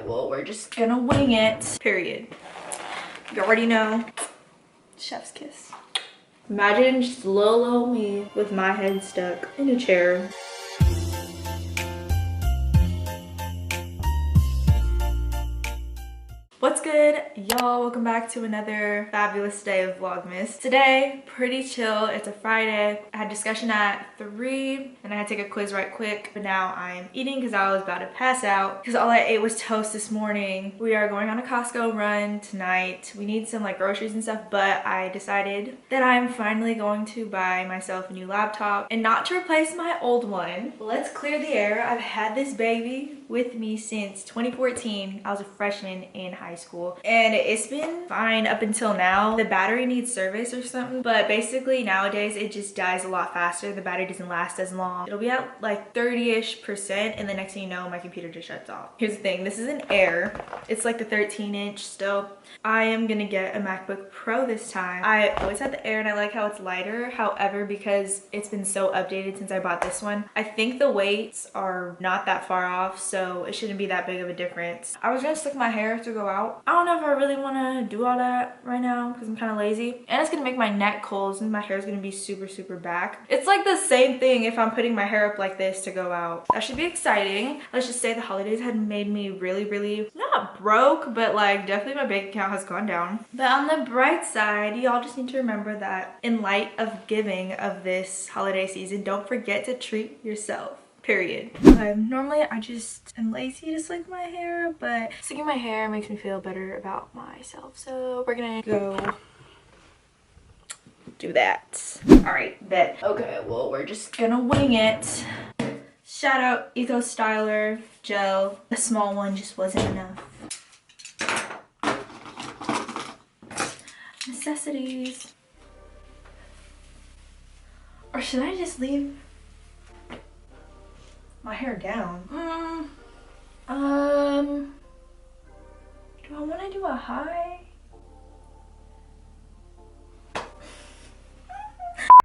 well, we're just gonna wing it, period. You already know, chef's kiss. Imagine just little me with my head stuck in a chair. What's good, y'all? Welcome back to another fabulous day of Vlogmas. Today, pretty chill. It's a Friday. I had discussion at 3 and I had to take a quiz right quick, but now I'm eating because I was about to pass out because all I ate was toast this morning. We are going on a Costco run tonight. We need some like groceries and stuff, but I decided that I'm finally going to buy myself a new laptop and not to replace my old one. Let's clear the air. I've had this baby with me since 2014. I was a freshman in high school and it's been fine up until now. The battery needs service or something, but basically nowadays it just dies a lot faster. The battery doesn't last as long. It'll be at like 30-ish% and the next thing you know my computer just shuts off. Here's the thing, this is an Air. It's like the 13-inch still. I am gonna get a MacBook Pro this time. I always had the Air and I like how it's lighter. However, because it's been so updated since I bought this one, I think the weights are not that far off, so it shouldn't be that big of a difference. I was gonna slick my hair to go out. I don't know if I really want to do all that right now because I'm kind of lazy, and it's gonna make my neck cold and my hair is gonna be super back. It's like the same thing if I'm putting my hair up like this to go out. That should be exciting. Let's just say the holidays had made me really not broke, but like definitely my bank account has gone down. But on the bright side, y'all just need to remember that in light of giving of this holiday season, don't forget to treat yourself. Period. Normally I just am lazy to slick my hair, but slicking my hair makes me feel better about myself. So we're gonna go do that. All right, bet. Okay, well, we're just gonna wing it. Shout out Eco Styler gel. The small one just wasn't enough. Necessities. Or should I just leave my hair down? Do I want to do a high?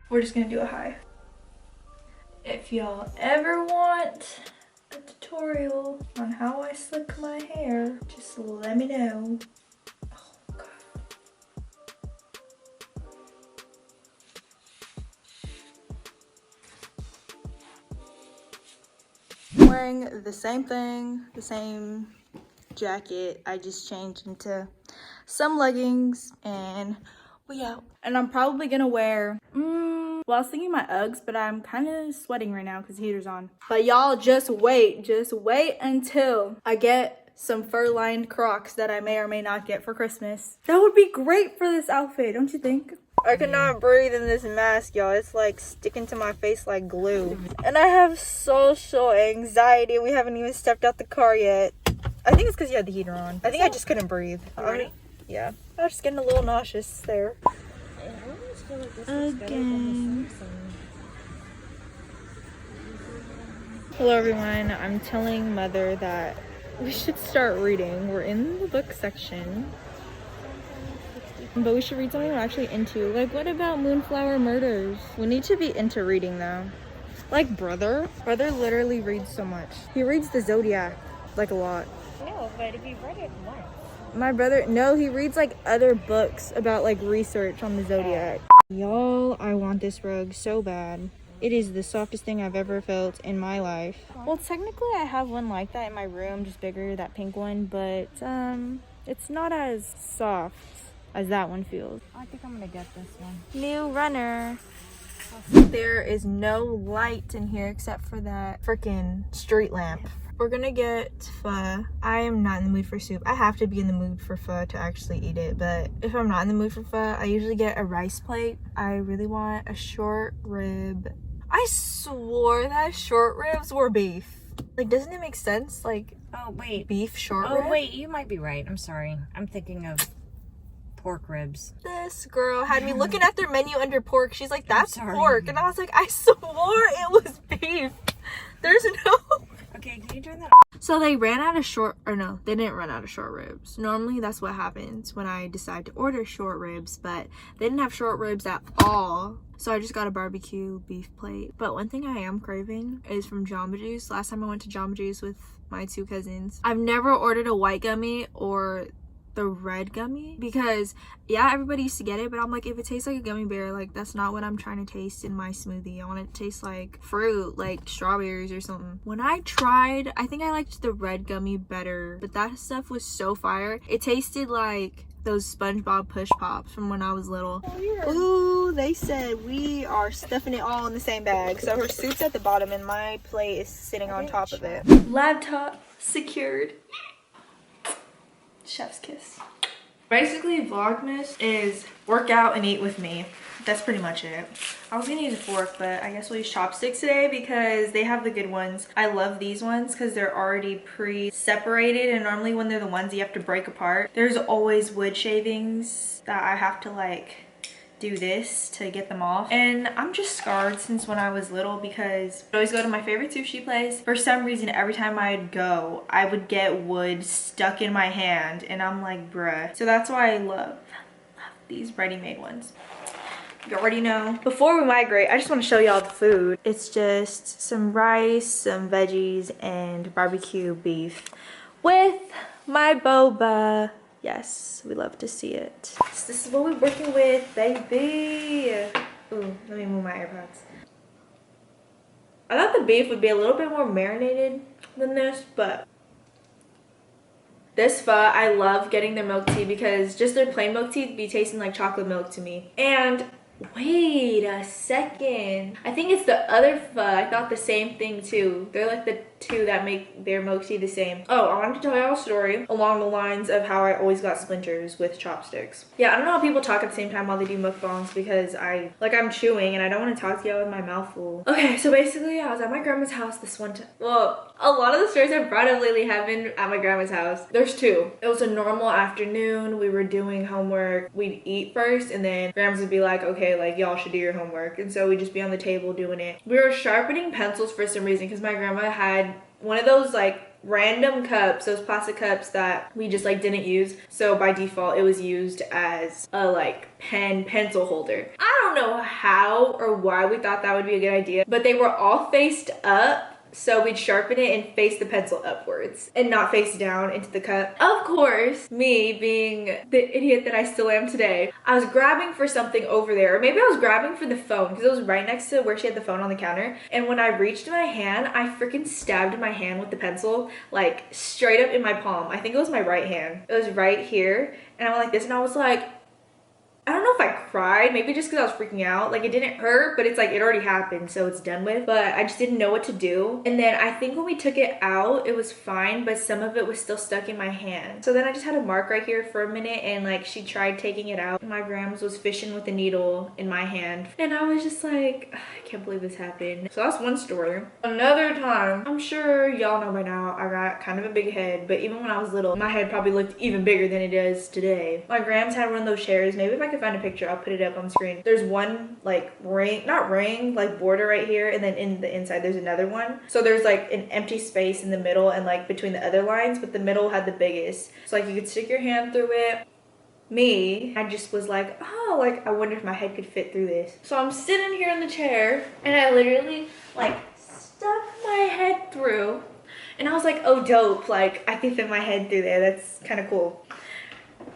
We're just gonna do a high. If y'all ever want a tutorial on how I slick my hair, just let me know. Oh god. Wearing the same thing, the same jacket. I just changed into some leggings and we out. And I'm probably gonna wear well, I was thinking my Uggs, but I'm kind of sweating right now because the heater's on. But y'all just wait until I get some fur-lined Crocs that I may or may not get for Christmas. That would be great for this outfit, don't you think? I cannot breathe in this mask, y'all. It's like sticking to my face like glue. And I have social anxiety. We haven't even stepped out the car yet. I think it's because you had the heater on. I think I just couldn't breathe. Yeah, I was just getting a little nauseous there. Again. Hello everyone, I'm telling mother that we should start reading. We're in the book section, but we should read something we're actually into. Like, what about Moonflower Murders? We need to be into reading though. Like brother literally reads so much. He reads the Zodiac like a lot. No, but if you read it once. My brother, no, he reads like other books about like research on the Zodiac. Y'all, I want this rug so bad. It is the softest thing I've ever felt in my life. Well, technically I have one like that in my room, just bigger, that pink one, but it's not as soft as that one feels. I think I'm gonna get this one. New runner. There is no light in here except for that freaking street lamp. We're gonna get pho. I am not in the mood for soup. I have to be in the mood for pho to actually eat it, but if I'm not in the mood for pho, I usually get a rice plate. I really want a short rib. I swore that short ribs were beef. Like, doesn't it make sense? Like, oh wait, beef short rib? Oh wait, you might be right. I'm sorry. I'm thinking of pork ribs. This girl had me looking at their menu under pork. She's like, that's pork. And I was like, I swore it was beef. There's no... Okay, can you turn that off? So they ran out of no, they didn't run out of short ribs. Normally that's what happens when I decide to order short ribs, but they didn't have short ribs at all. So I just got a barbecue beef plate. But one thing I am craving is from Jamba Juice. Last time I went to Jamba Juice with my 2 cousins, I've never ordered a white gummy or the red gummy, because yeah, everybody used to get it, but I'm like, if it tastes like a gummy bear, like that's not what I'm trying to taste in my smoothie. I want it to taste like fruit, like strawberries or something. When I tried, I think I liked the red gummy better, but that stuff was so fire. It tasted like those SpongeBob push pops from when I was little. Ooh, they said we are stuffing it all in the same bag. So her soup's at the bottom and my plate is sitting on top of it. Laptop secured. Chef's kiss. Basically, Vlogmas is work out and eat with me. That's pretty much it. I was gonna use a fork, but I guess we'll use chopsticks today because they have the good ones. I love these ones because they're already pre-separated, and normally when they're the ones you have to break apart, there's always wood shavings that I have to like do this to get them off. And I'm just scarred since when I was little because I always go to my favorite sushi place. For some reason, every time I'd go, I would get wood stuck in my hand, and I'm like, bruh. So that's why I love these ready-made ones. You already know. Before we migrate, I just want to show y'all the food. It's just some rice, some veggies, and barbecue beef with my boba. Yes, we love to see it. So this is what we're working with, baby. Ooh, let me move my AirPods. I thought the beef would be a little bit more marinated than this, but this pho, I love getting their milk tea because just their plain milk tea be tasting like chocolate milk to me. And wait a second, I think it's the other pho. I thought the same thing too. They're like the two that make their milk tea the same. Oh, I wanted to tell y'all a story along the lines of how I always got splinters with chopsticks. Yeah, I don't know how people talk at the same time while they do mukbangs because I'm chewing and I don't want to talk to y'all with my mouth full. Okay, so basically I was at my grandma's house this one time. Well, a lot of the stories I've brought up lately have been at my grandma's house. There's 2. It was a normal afternoon. We were doing homework. We'd eat first and then grandmas would be like, okay, like y'all should do your homework. And so we'd just be on the table doing it. We were sharpening pencils for some reason because my grandma had one of those like random cups, those plastic cups that we just like didn't use. So by default, it was used as a like pencil holder. I don't know how or why we thought that would be a good idea, but they were all faced up. So we'd sharpen it and face the pencil upwards and not face down into the cup. Of course, me being the idiot that I still am today, I was grabbing for something over there, or maybe I was grabbing for the phone because it was right next to where she had the phone on the counter. And when I reached my hand, I freaking stabbed my hand with the pencil, like straight up in my palm. I think it was my right hand. It was right here. And I went like this and I was like, I don't know if I cried, maybe just because I was freaking out. Like, it didn't hurt, but it's like it already happened, so it's done with. But I just didn't know what to do. And then I think when we took it out, it was fine, but some of it was still stuck in my hand. So then I just had a mark right here for a minute, and like she tried taking it out. My grams was fishing with a needle in my hand. And I was just like, I can't believe this happened. So that's one story. Another time, I'm sure y'all know by now, I got kind of a big head, but even when I was little, my head probably looked even bigger than it is today. My grams had one of those chairs. Maybe if I could find a picture, I'll put it up on the screen. There's one like ring, like border right here, and then in the inside there's another one. So there's like an empty space in the middle and like between the other lines, but the middle had the biggest. So like you could stick your hand through it. Me, I just was like, oh, like I wonder if my head could fit through this. So I'm sitting here in the chair and I literally like stuck my head through, and I was like, oh dope, like I can fit my head through there. That's kind of cool.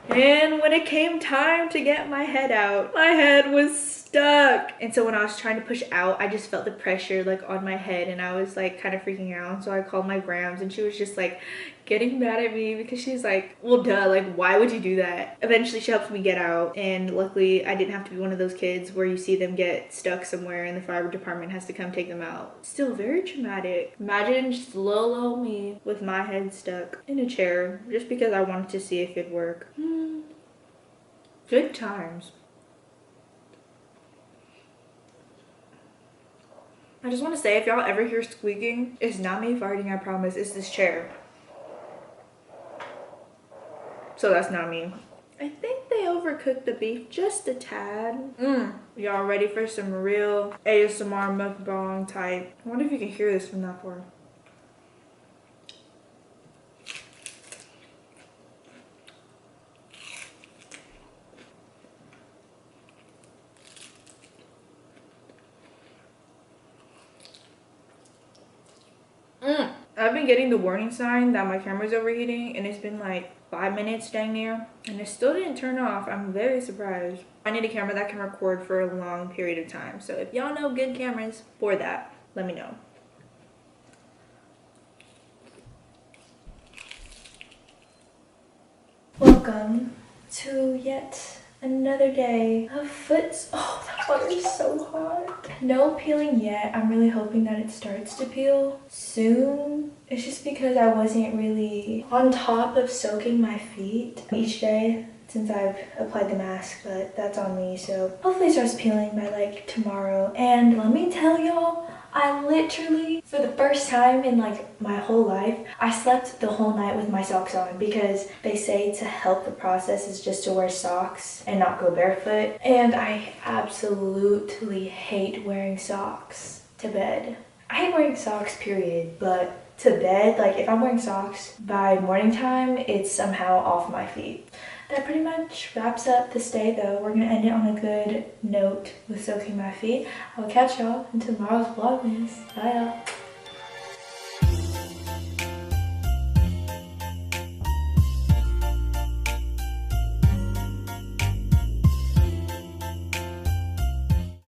And when it came time to get my head out, my head was stuck. And so when I was trying to push out, I just felt the pressure like on my head, and I was like kind of freaking out. So I called my grams, and she was just like getting mad at me because she's like, well duh, like why would you do that? Eventually she helped me get out, and luckily I didn't have to be one of those kids where you see them get stuck somewhere and the fire department has to come take them out. Still very traumatic. Imagine just low me with my head stuck in a chair just because I wanted to see if it'd work. Good times. I just want to say, if y'all ever hear squeaking, it's not me farting, I promise. It's this chair. So that's not me. I think they overcooked the beef just a tad. Y'all ready for some real ASMR mukbang type? I wonder if you can hear this from that far. I've been getting the warning sign that my camera's overheating, and it's been like 5 minutes dang near, and it still didn't turn off. I'm very surprised. I need a camera that can record for a long period of time. So if y'all know good cameras for that, let me know. Welcome to yet another day of foot. Oh, that butter is so hot. No peeling yet. I'm really hoping that it starts to peel soon. It's just because I wasn't really on top of soaking my feet each day since I've applied the mask, but that's on me. So hopefully it starts peeling by like tomorrow. And let me tell y'all, I literally, for the first time in like my whole life, I slept the whole night with my socks on, because they say to help the process is just to wear socks and not go barefoot. And I absolutely hate wearing socks to bed. I hate wearing socks, period, but to bed, like if I'm wearing socks by morning time, it's somehow off my feet. That pretty much wraps up this day though. We're gonna end it on a good note with soaking my feet. I'll catch y'all in tomorrow's Vlogmas. Bye y'all.